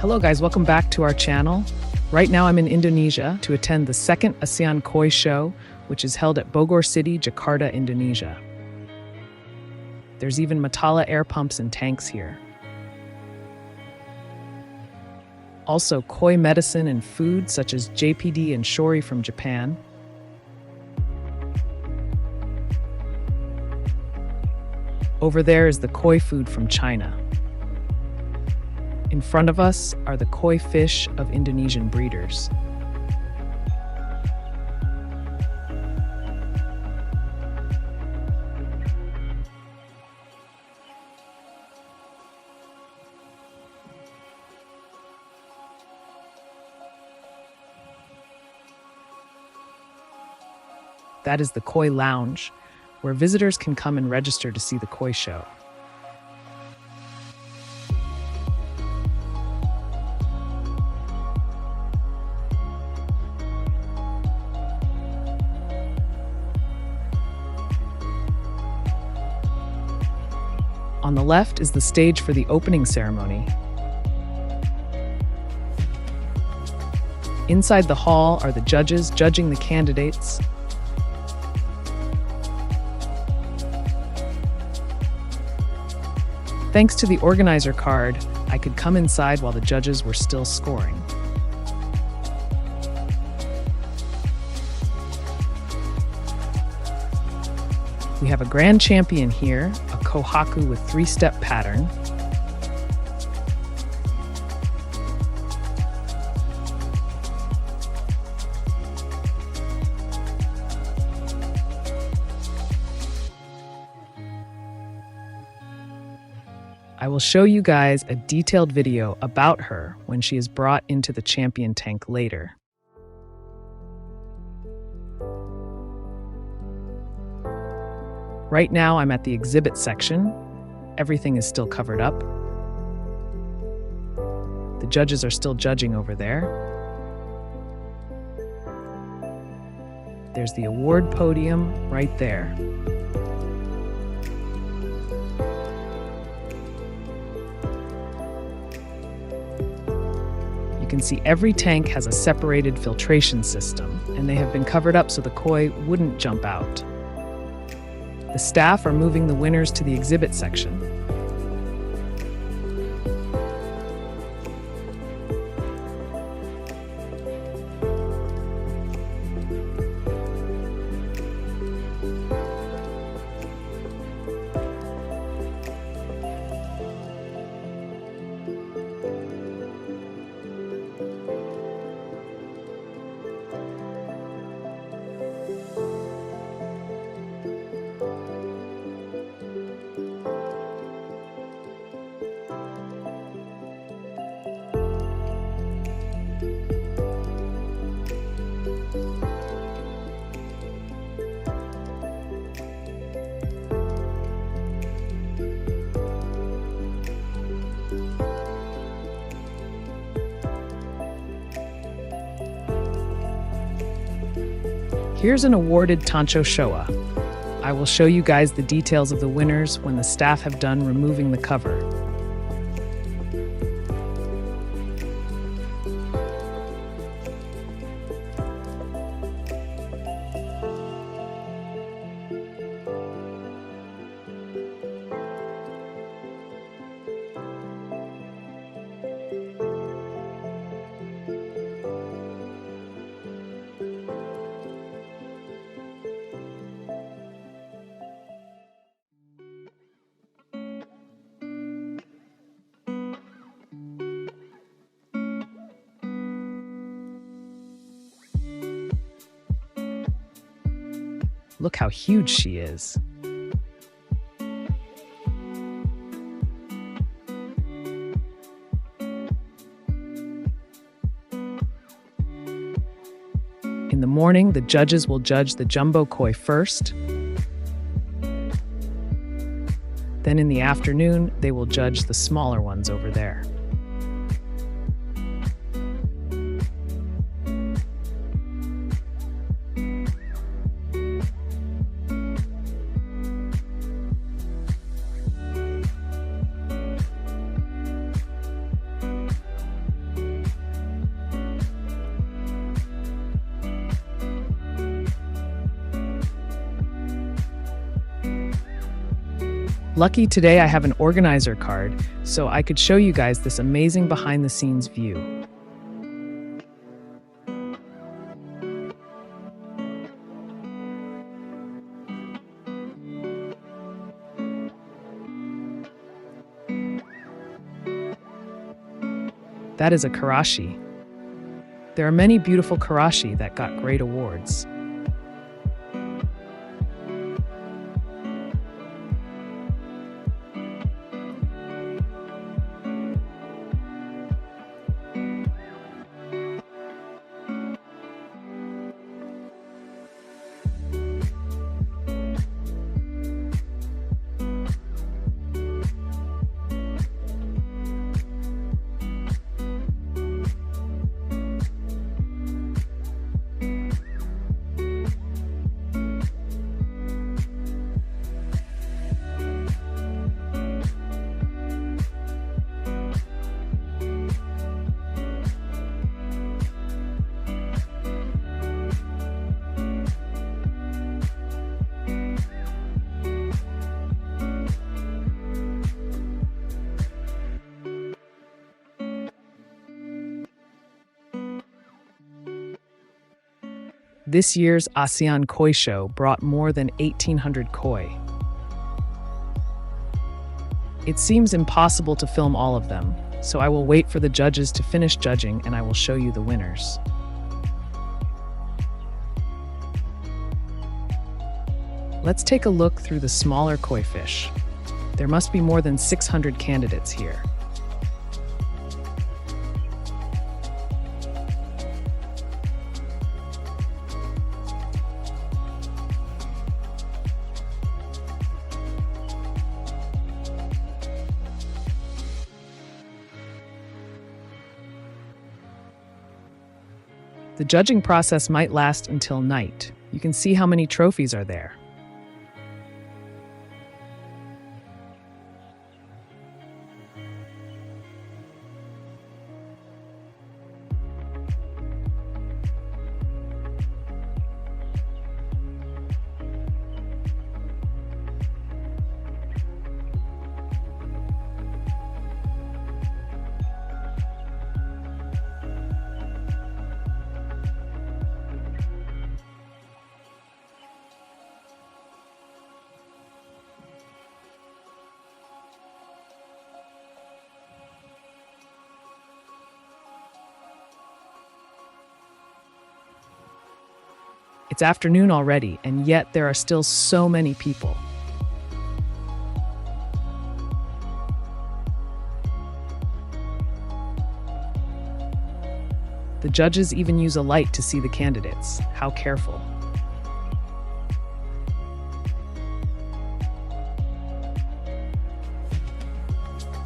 Hello guys, welcome back to our channel. Right now I'm in Indonesia to attend the second Asean Koi Show, which is held at Bogor City, Jakarta, Indonesia. There's even Matala air pumps and tanks here. Also koi medicine and food such as JPD and shori from Japan. Over there is the koi food from China. In front of us are the koi fish of Indonesian breeders. That is the Koi Lounge, where visitors can come and register to see the koi show. On the left is the stage for the opening ceremony. Inside the hall are the judges judging the candidates. Thanks to the organizer card, I could come inside while the judges were still scoring. We have a grand champion here, a Quhaku with 3-step pattern. I will show you guys a detailed video about her when she is brought into the champion tank later. Right now, I'm at the exhibit section. Everything is still covered up. The judges are still judging over there. There's the award podium right there. You can see every tank has a separated filtration system, and they have been covered up so the koi wouldn't jump out. The staff are moving the winners to the exhibit section. Here's an awarded Tancho Showa. I will show you guys the details of the winners when the staff have done removing the cover. Look how huge she is. In the morning, the judges will judge the jumbo koi first. Then in the afternoon, they will judge the smaller ones over there. Lucky today I have an organizer card, so I could show you guys this amazing behind-the-scenes view. That is a karashi. There are many beautiful karashi that got great awards. This year's Asean Koi Show brought more than 1,800 koi. It seems impossible to film all of them, so I will wait for the judges to finish judging and I will show you the winners. Let's take a look through the smaller koi fish. There must be more than 600 candidates here. The judging process might last until night. You can see how many trophies are there. It's afternoon already, and yet there are still so many people. The judges even use a light to see the candidates. How careful.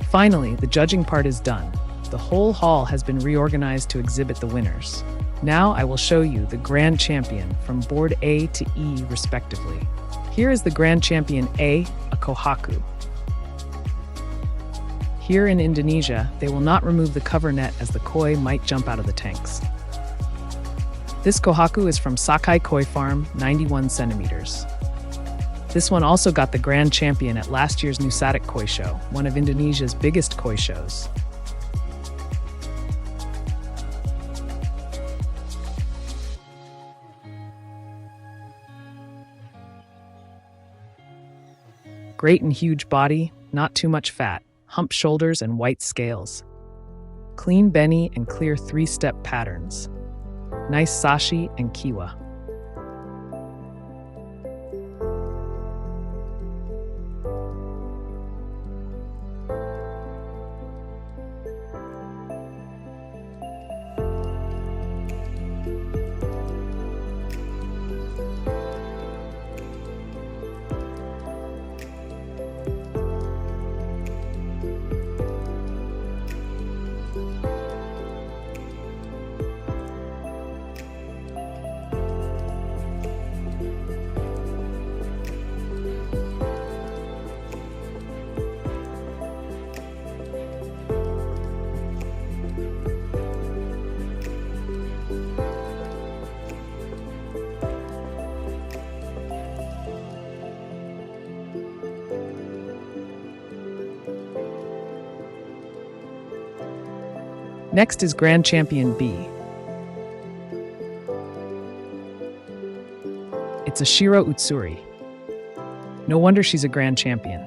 Finally, the judging part is done. The whole hall has been reorganized to exhibit the winners. Now I will show you the Grand Champion from Board A to E, respectively. Here is the Grand Champion A, a Quhaku. Here in Indonesia, they will not remove the cover net as the koi might jump out of the tanks. This Quhaku is from Quhaku Koi Farm, 91 centimeters. This one also got the Grand Champion at last year's Nishikigoi Koi Show, one of Indonesia's biggest koi shows. Great and huge body, not too much fat, hump shoulders and white scales. Clean beni and clear three-step patterns. Nice sashi and kiwa. Next is Grand Champion B. It's a Shiro Utsuri. No wonder she's a grand champion.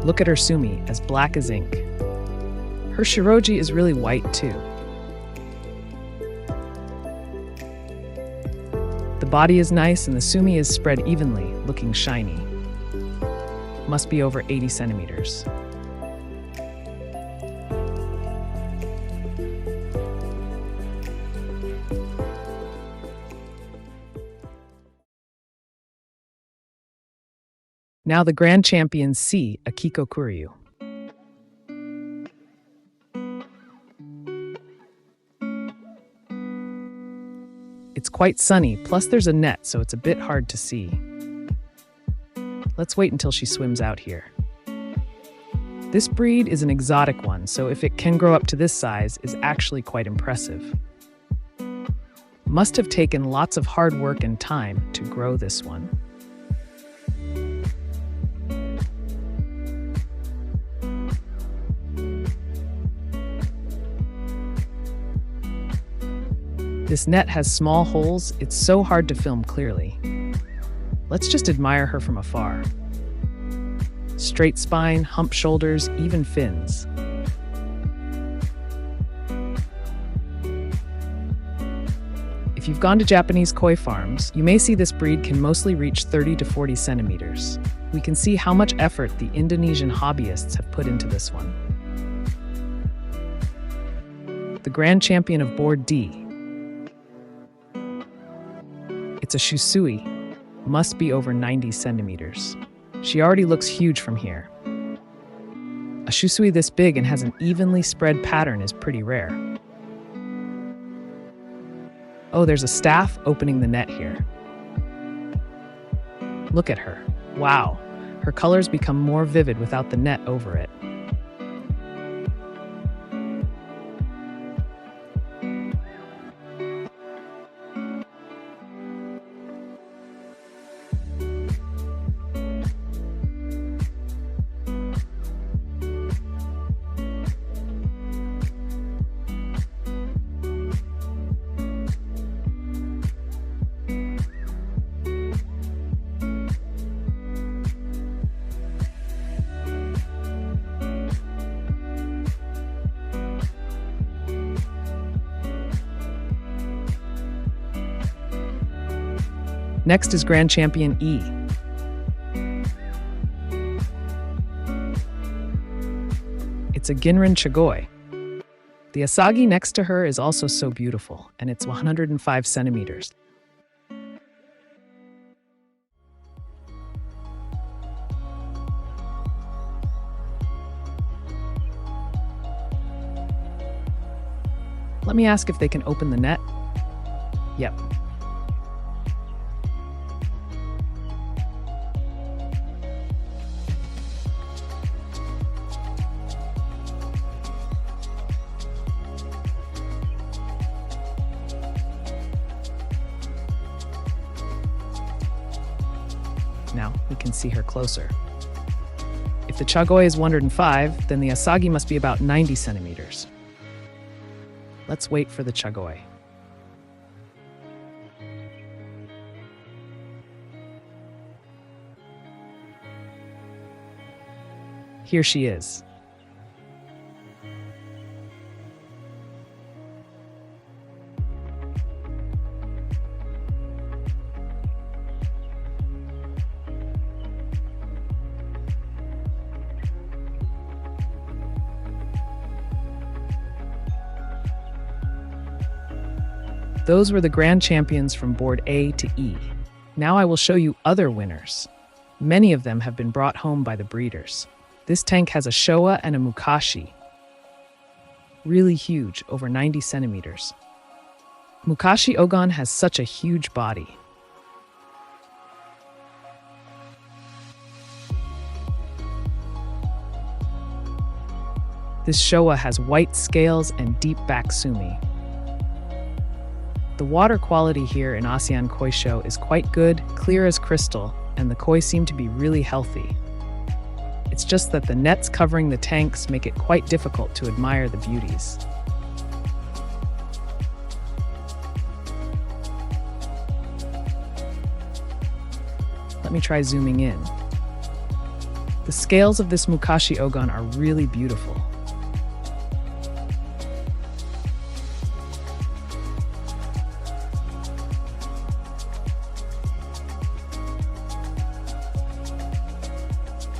Look at her sumi, as black as ink. Her shiroji is really white too. The body is nice and the sumi is spread evenly, looking shiny. Must be over 80 centimeters. Now the Grand Champion C, Akiko Kuryu. It's quite sunny, plus there's a net, so it's a bit hard to see. Let's wait until she swims out here. This breed is an exotic one, so if it can grow up to this size, is actually quite impressive. Must have taken lots of hard work and time to grow this one. This net has small holes, it's so hard to film clearly. Let's just admire her from afar. Straight spine, hump shoulders, even fins. If you've gone to Japanese koi farms, you may see this breed can mostly reach 30 to 40 centimeters. We can see how much effort the Indonesian hobbyists have put into this one. The Grand Champion of Board D. It's a Shusui, must be over 90 centimeters. She already looks huge from here. A Shusui this big and has an evenly spread pattern is pretty rare. Oh, there's a staff opening the net here. Look at her. Wow, her colors become more vivid without the net over it. Next is Grand Champion E. It's a Ginrin Chigoi. The Asagi next to her is also so beautiful, and it's 105 centimeters. Let me ask if they can open the net. Yep. Now we can see her closer. If the Chagoi is 105, then the Asagi must be about 90 centimeters. Let's wait for the Chagoi. Here she is. Those were the grand champions from board A to E. Now I will show you other winners. Many of them have been brought home by the breeders. This tank has a Showa and a Mukashi. Really huge, over 90 centimeters. Mukashi Ogon has such a huge body. This Showa has white scales and deep back sumi. The water quality here in Asean Koi Show is quite good, clear as crystal, and the koi seem to be really healthy. It's just that the nets covering the tanks make it quite difficult to admire the beauties. Let me try zooming in. The scales of this Mukashi ogon are really beautiful.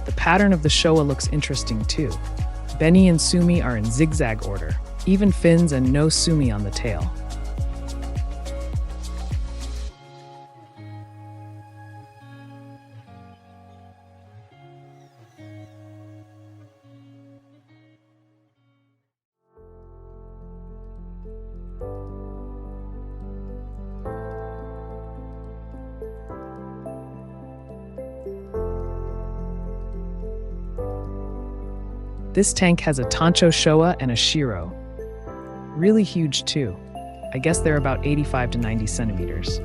The pattern of the showa looks interesting too. Beni and sumi are in zigzag order, even fins and no sumi on the tail. This tank has a Tancho Showa and a Shiro. Really huge too. I guess they're about 85 to 90 centimeters.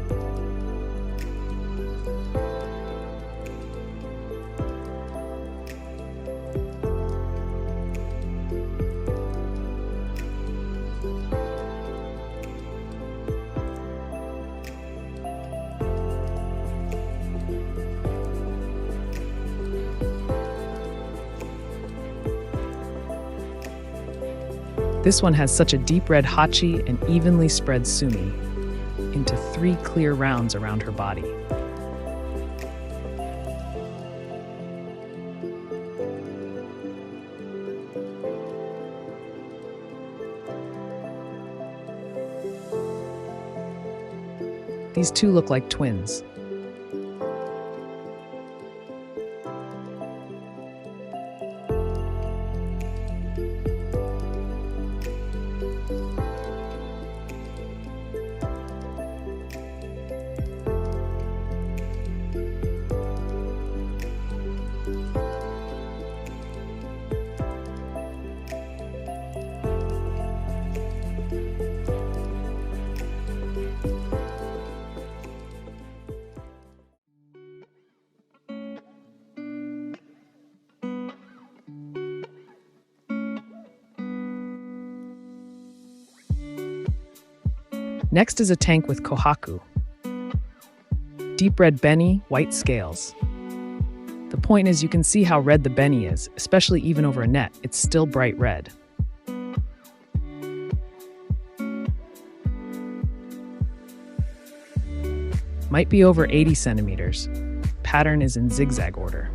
This one has such a deep red hachi and evenly spread sumi into 3 clear rounds around her body. These two look like twins. Next is a tank with Quhaku. Deep red beni, white scales. The point is you can see how red the beni is, especially even over a net, it's still bright red. Might be over 80 centimeters. Pattern is in zigzag order.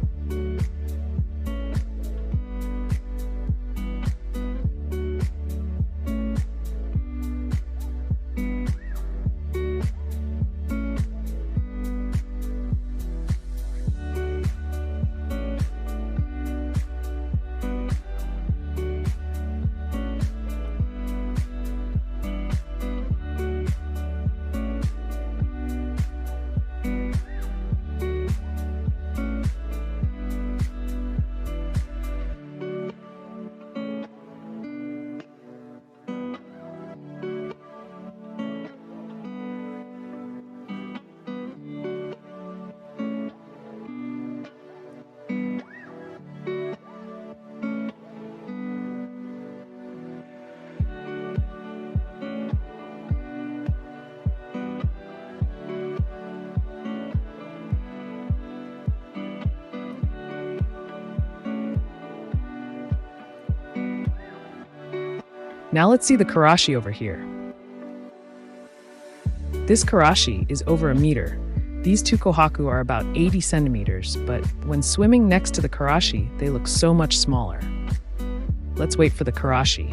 Now let's see the karashi over here. This karashi is over a meter. These two kohaku are about 80 centimeters, but when swimming next to the karashi, they look so much smaller. Let's wait for the karashi.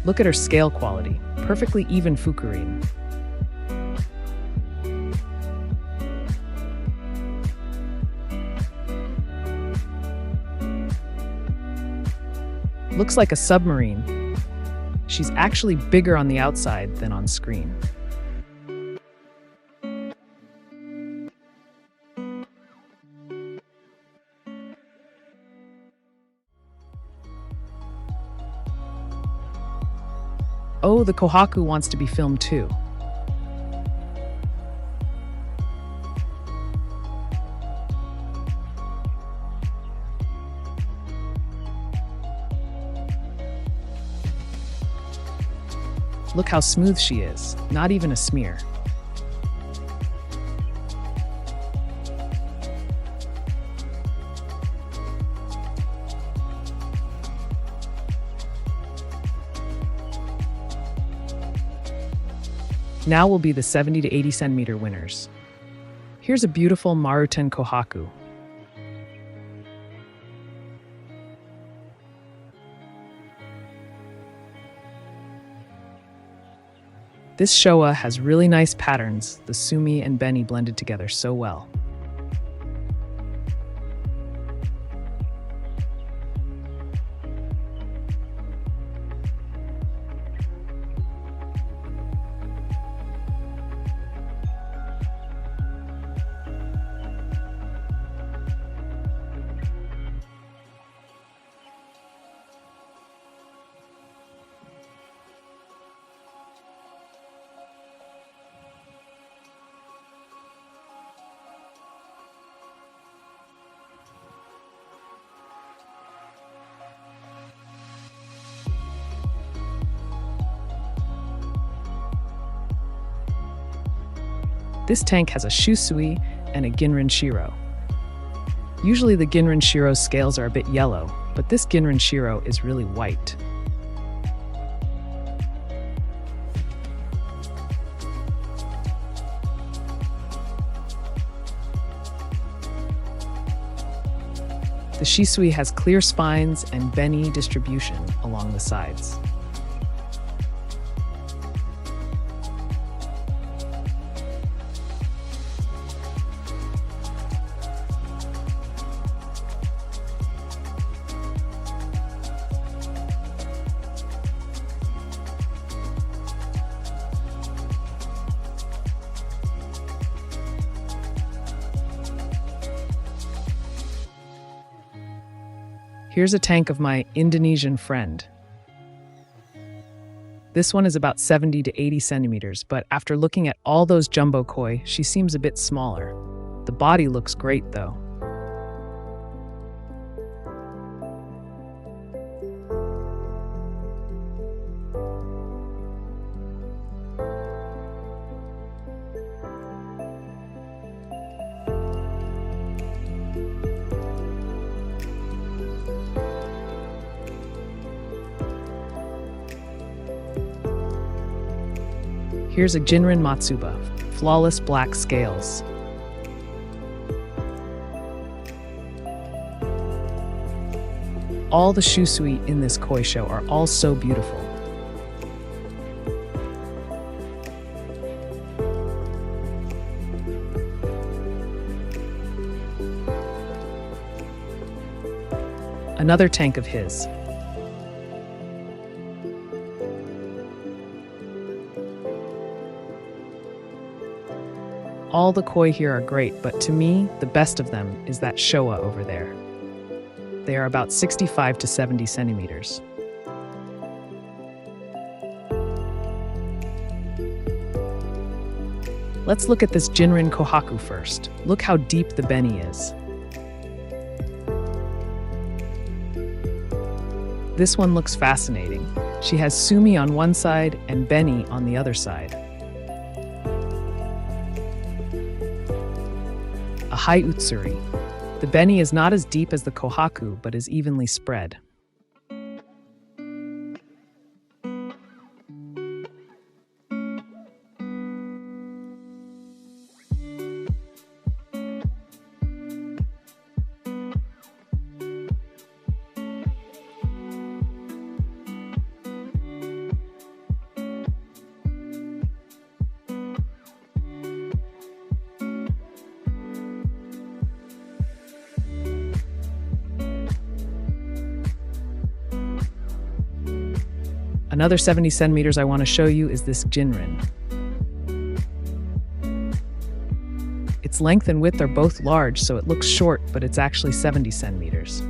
Look at her scale quality, perfectly even fukurin. Looks like a submarine. She's actually bigger on the outside than on screen. Oh, the kohaku wants to be filmed too. Look how smooth she is, not even a smear. Now will be the 70 to 80 centimeter winners. Here's a beautiful Maruten Quhaku. This Showa has really nice patterns, the sumi and beni blended together so well. This tank has a shusui and a ginrin shiro. Usually the ginrin shiro's scales are a bit yellow, but this ginrin shiro is really white. The shisui has clear spines and beni distribution along the sides. Here's a tank of my Indonesian friend. This one is about 70 to 80 centimeters, but after looking at all those jumbo koi, she seems a bit smaller. The body looks great though. Here's a Jinrin Matsuba, flawless black scales. All the shusui in this koi show are all so beautiful. Another tank of his. All the koi here are great, but to me, the best of them is that Showa over there. They are about 65 to 70 centimeters. Let's look at this Jinrin Quhaku first. Look how deep the beni is. This one looks fascinating. She has sumi on one side and beni on the other side. A high utsuri. The beni is not as deep as the Quhaku, but is evenly spread. Another 70 centimeters I want to show you is this Jinrin. Its length and width are both large, so it looks short, but it's actually 70 centimeters.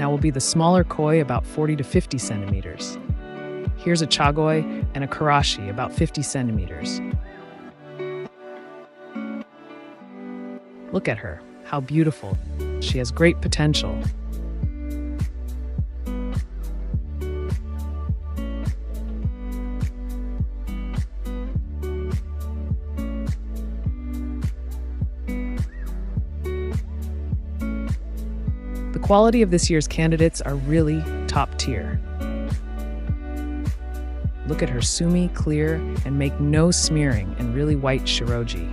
Now will be the smaller koi, about 40 to 50 centimeters. Here's a chagoi and a karashi, about 50 centimeters. Look at her, how beautiful. She has great potential. The quality of this year's candidates are really top tier. Look at her sumi, clear, and make no smearing, and really white shiroji.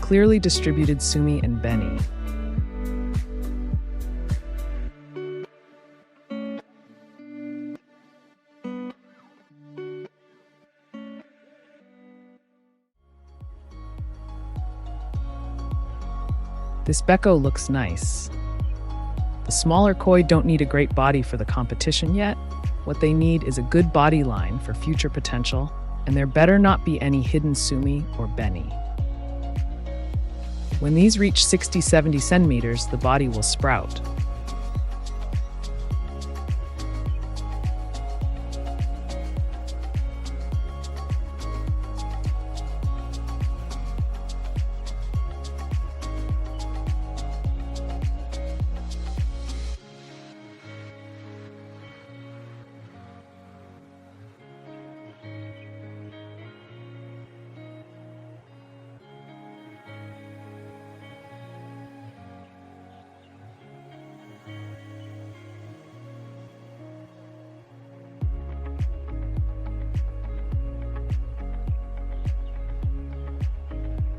Clearly distributed sumi and beni. This beko looks nice. The smaller koi don't need a great body for the competition yet. What they need is a good body line for future potential, and there better not be any hidden sumi or beni. When these reach 60-70 centimeters, the body will sprout.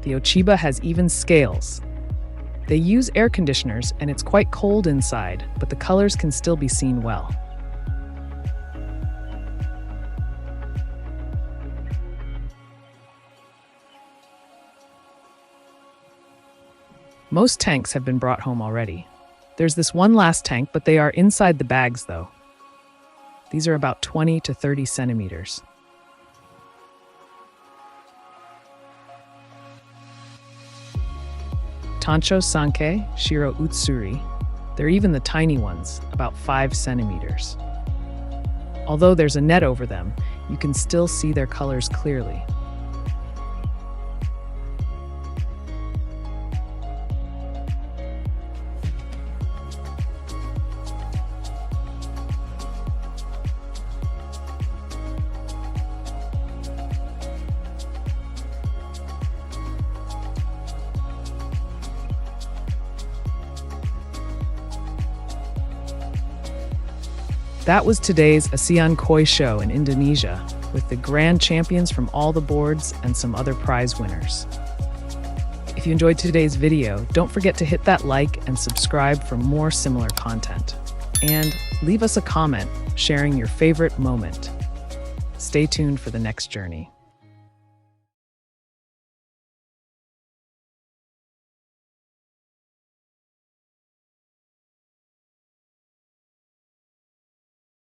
The Ochiba has even scales. They use air conditioners and it's quite cold inside, but the colors can still be seen well. Most tanks have been brought home already. There's this one last tank, but they are inside the bags though. These are about 20 to 30 centimeters. Tancho Sanke, Shiro Utsuri. They're even the tiny ones, about 5 centimeters. Although there's a net over them, you can still see their colors clearly. That was today's Asean Koi Show in Indonesia, with the grand champions from all the boards and some other prize winners. If you enjoyed today's video, don't forget to hit that like and subscribe for more similar content. And leave us a comment sharing your favorite moment. Stay tuned for the next journey.